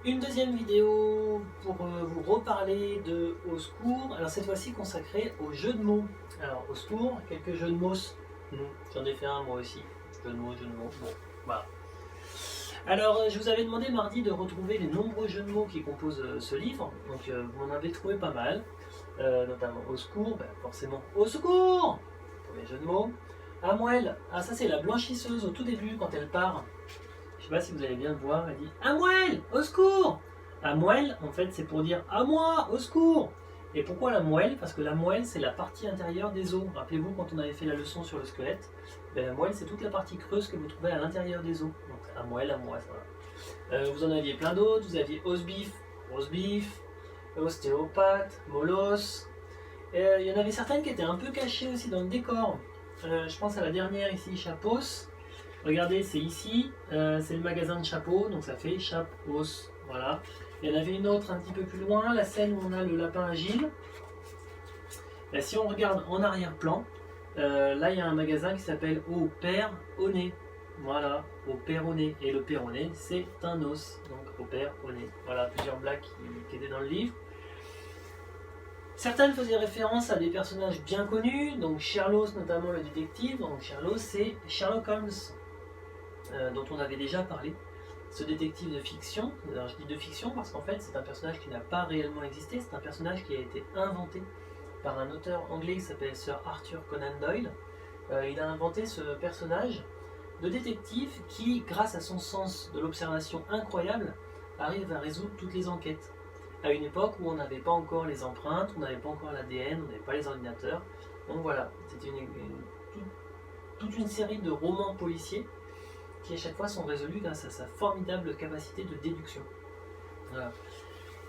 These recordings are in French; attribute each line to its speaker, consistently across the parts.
Speaker 1: Une deuxième vidéo pour vous reparler de Au secours, alors cette fois-ci consacrée aux jeux de mots. Alors au secours, quelques jeux de mots, j'en ai fait un moi aussi, jeux de mots, bon, voilà. Alors je vous avais demandé mardi de retrouver les nombreux jeux de mots qui composent ce livre, donc vous en avez trouvé pas mal, notamment Au secours, forcément Au secours, pour les jeux de mots. Amouel, ça c'est la blanchisseuse au tout début quand elle part. Je sais pas si vous allez bien le voir, elle dit Amouel, au secours. Amouel, en fait, c'est pour dire à moi, au secours. Et pourquoi la moelle? Parce que la moelle, c'est la partie intérieure des os. Rappelez-vous, quand on avait fait la leçon sur le squelette, la moelle, c'est toute la partie creuse que vous trouvez à l'intérieur des os. Donc, à moelle, voilà. Vous en aviez plein d'autres. Vous aviez os beef, ostéopathe, molos. Il y en avait certaines qui étaient un peu cachées aussi dans le décor. Je pense à la dernière ici, chapos. Regardez, c'est ici, c'est le magasin de chapeaux, donc ça fait chapos, voilà. Il y en avait une autre un petit peu plus loin, la scène où on a le lapin agile. Et si on regarde en arrière-plan, là il y a un magasin qui s'appelle Au Père au nez. Voilà, Au Père au nez. Et le père au nez, c'est un os, donc Au Père au nez. Voilà, plusieurs blagues qui étaient dans le livre. Certaines faisaient référence à des personnages bien connus, donc Sherlock notamment le détective. Donc Sherlock c'est Sherlock Holmes. Dont on avait déjà parlé, ce détective de fiction. Alors je dis de fiction parce qu'en fait c'est un personnage qui n'a pas réellement existé, c'est un personnage qui a été inventé par un auteur anglais qui s'appelle Sir Arthur Conan Doyle. Il a inventé ce personnage de détective qui, grâce à son sens de l'observation incroyable, arrive à résoudre toutes les enquêtes. À une époque où on n'avait pas encore les empreintes, on n'avait pas encore l'ADN, on n'avait pas les ordinateurs. Donc voilà, c'était toute une série de romans policiers qui à chaque fois sont résolus grâce à sa formidable capacité de déduction. Voilà.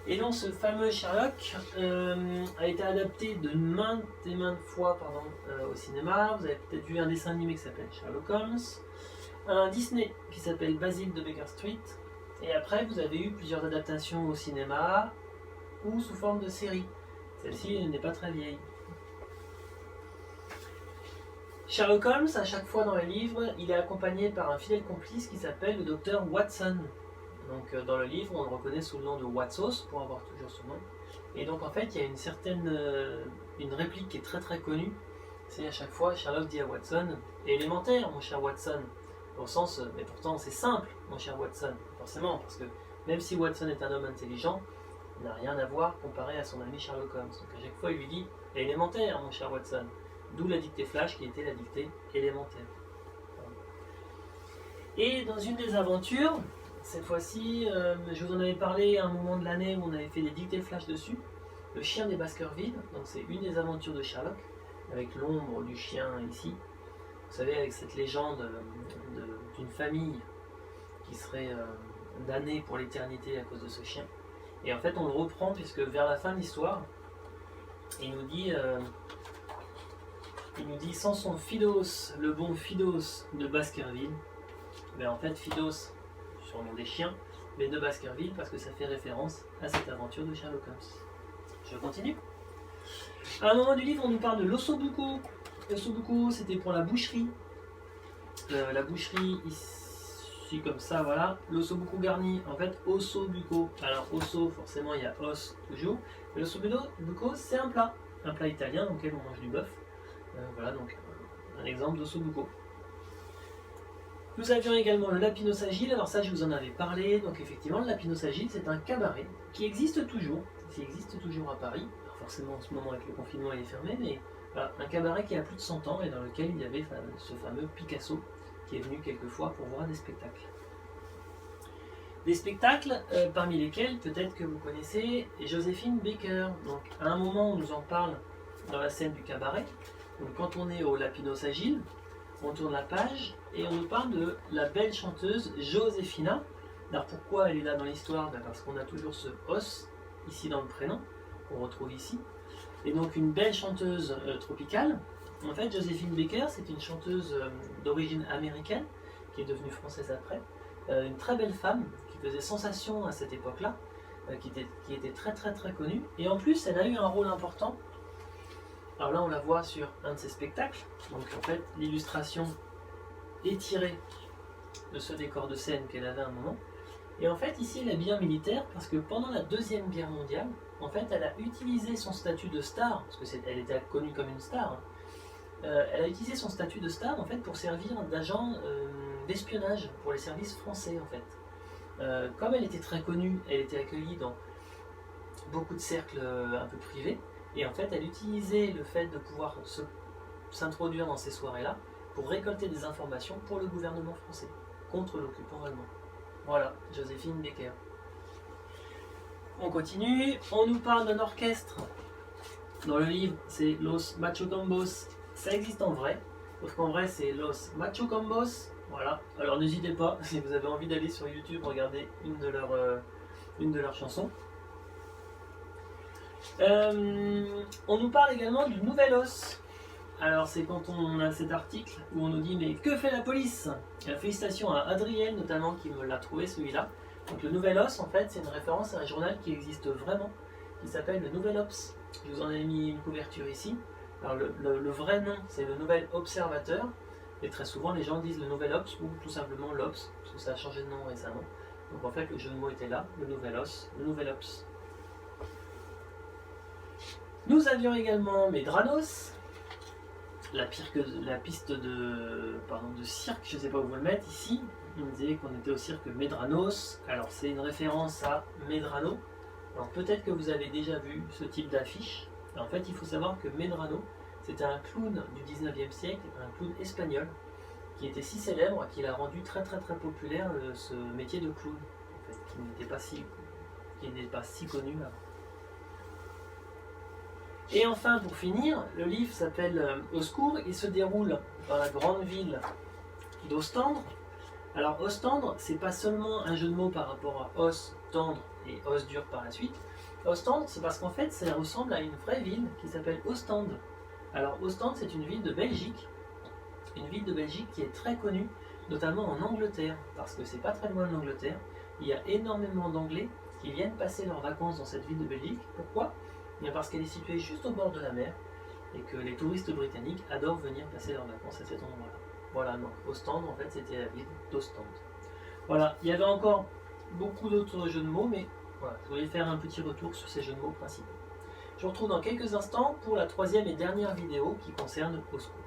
Speaker 1: Et donc ce fameux Sherlock a été adapté de maintes et maintes fois au cinéma. Vous avez peut-être vu un dessin animé qui s'appelle Sherlock Holmes, un Disney qui s'appelle Basil de Baker Street, et après vous avez eu plusieurs adaptations au cinéma ou sous forme de série. Celle-ci n'est pas très vieille. Sherlock Holmes, à chaque fois dans les livres, il est accompagné par un fidèle complice qui s'appelle le docteur Watson. Donc dans le livre, on le reconnaît sous le nom de Watsos, pour avoir toujours son nom. Et donc en fait, il y a une réplique qui est très très connue. C'est à chaque fois, Sherlock dit à Watson, élémentaire mon cher Watson. Au sens, mais pourtant c'est simple mon cher Watson. Forcément, parce que même si Watson est un homme intelligent, il n'a rien à voir comparé à son ami Sherlock Holmes. Donc à chaque fois, il lui dit, élémentaire mon cher Watson. D'où la dictée flash qui était la dictée élémentaire. Et dans une des aventures, cette fois-ci, je vous en avais parlé à un moment de l'année où on avait fait des dictées flash dessus, le chien des Baskerville, donc c'est une des aventures de Sherlock, avec l'ombre du chien ici. Vous savez, avec cette légende d'une famille qui serait damnée pour l'éternité à cause de ce chien. Et en fait, on le reprend puisque vers la fin de l'histoire, il nous dit sans son Fidos, le bon Fidos de Baskerville. Mais en fait, Fidos, surnom des chiens, mais de Baskerville parce que ça fait référence à cette aventure de Sherlock Holmes. Je continue. À un moment du livre, on nous parle de l'ossobuco. L'ossobuco, c'était pour la boucherie. La boucherie ici, comme ça, voilà. L'ossobuco garni, en fait, ossobuco. Alors, osso, forcément, il y a os toujours. Mais l'ossobuco, c'est un plat italien dans lequel on mange du bœuf. Voilà donc un exemple d'ossobuco. Nous avions également le Lapinos Agile, alors ça je vous en avais parlé, donc effectivement le Lapinos Agile c'est un cabaret qui existe toujours à Paris, alors forcément en ce moment avec le confinement il est fermé, mais voilà, un cabaret qui a plus de 100 ans et dans lequel il y avait ce fameux Picasso qui est venu quelquefois pour voir des spectacles. Des spectacles parmi lesquels peut-être que vous connaissez Joséphine Baker, donc à un moment on nous en parle dans la scène du cabaret. Donc quand on est au Lapinos Agile, on tourne la page et on nous parle de la belle chanteuse Joséphina. Alors pourquoi elle est là dans l'histoire? Parce qu'on a toujours ce os ici dans le prénom qu'on retrouve ici. Et donc une belle chanteuse tropicale. En fait, Joséphine Baker, c'est une chanteuse d'origine américaine qui est devenue française après. Une très belle femme qui faisait sensation à cette époque-là, qui était très très très connue. Et en plus, elle a eu un rôle important. Alors là, on la voit sur un de ses spectacles. Donc en fait, l'illustration est tirée de ce décor de scène qu'elle avait à un moment. Et en fait, ici, elle est bien militaire parce que pendant la Deuxième Guerre mondiale, en fait, elle a utilisé son statut de star, parce qu'elle était connue comme une star, hein. Elle a utilisé son statut de star en fait pour servir d'agent d'espionnage pour les services français en fait. Comme elle était très connue, elle était accueillie dans beaucoup de cercles un peu privés, et en fait, elle utilisait le fait de pouvoir s'introduire dans ces soirées-là pour récolter des informations pour le gouvernement français contre l'occupant allemand. Voilà, Joséphine Baker. On continue, on nous parle d'un orchestre. Dans le livre, c'est Los Machucombos. Ça existe en vrai, sauf qu'en vrai, c'est Los Machucombos. Voilà, alors n'hésitez pas, si vous avez envie d'aller sur YouTube, regarder une de leurs chansons. On nous parle également du Nouvel Os. Alors c'est quand on a cet article où on nous dit mais que fait la police? Félicitations à Adrienne notamment qui me l'a trouvé celui-là. Donc le Nouvel Os en fait c'est une référence à un journal qui existe vraiment, qui s'appelle le Nouvel Obs. Je vous en ai mis une couverture ici. Alors le vrai nom c'est le Nouvel Observateur, et très souvent les gens disent le Nouvel Obs ou tout simplement l'Obs, parce que ça a changé de nom récemment. Donc en fait le jeu de mots était là, le Nouvel Os, le Nouvel Obs. Nous avions également Medranos, la piste de cirque, je ne sais pas où vous le mettre ici. On disait qu'on était au cirque Medranos, alors c'est une référence à Medrano. Alors peut-être que vous avez déjà vu ce type d'affiche. En fait, il faut savoir que Medrano, c'était un clown du 19e siècle, un clown espagnol, qui était si célèbre qu'il a rendu très populaire ce métier de clown, en fait, qui n'était pas si connu avant. Et enfin, pour finir, le livre s'appelle Au secours. Il se déroule dans la grande ville d'Ostendre. Alors, Ostendre, c'est pas seulement un jeu de mots par rapport à os, tendre et os dur par la suite. Ostende, c'est parce qu'en fait, ça ressemble à une vraie ville qui s'appelle Ostende. Alors, Ostende, c'est une ville de Belgique. Une ville de Belgique qui est très connue, notamment en Angleterre, parce que c'est pas très loin de l'Angleterre. Il y a énormément d'Anglais qui viennent passer leurs vacances dans cette ville de Belgique. Pourquoi ? Bien parce qu'elle est située juste au bord de la mer et que les touristes britanniques adorent venir passer leurs vacances à cet endroit-là. Voilà, donc Ostende, en fait, c'était la ville d'Ostende. Voilà, il y avait encore beaucoup d'autres jeux de mots, mais voilà, je voulais faire un petit retour sur ces jeux de mots principaux. Je vous retrouve dans quelques instants pour la troisième et dernière vidéo qui concerne Au secours.